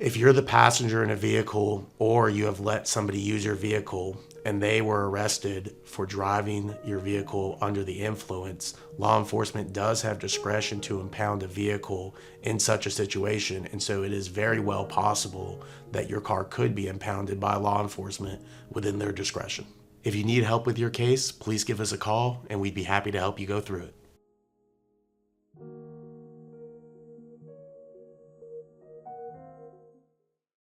If you're the passenger in a vehicle or you have let somebody use your vehicle and they were arrested for driving your vehicle under the influence, law enforcement does have discretion to impound a vehicle in such a situation. And so it is very well possible that your car could be impounded by law enforcement within their discretion. If you need help with your case, please give us a call and we'd be happy to help you go through it.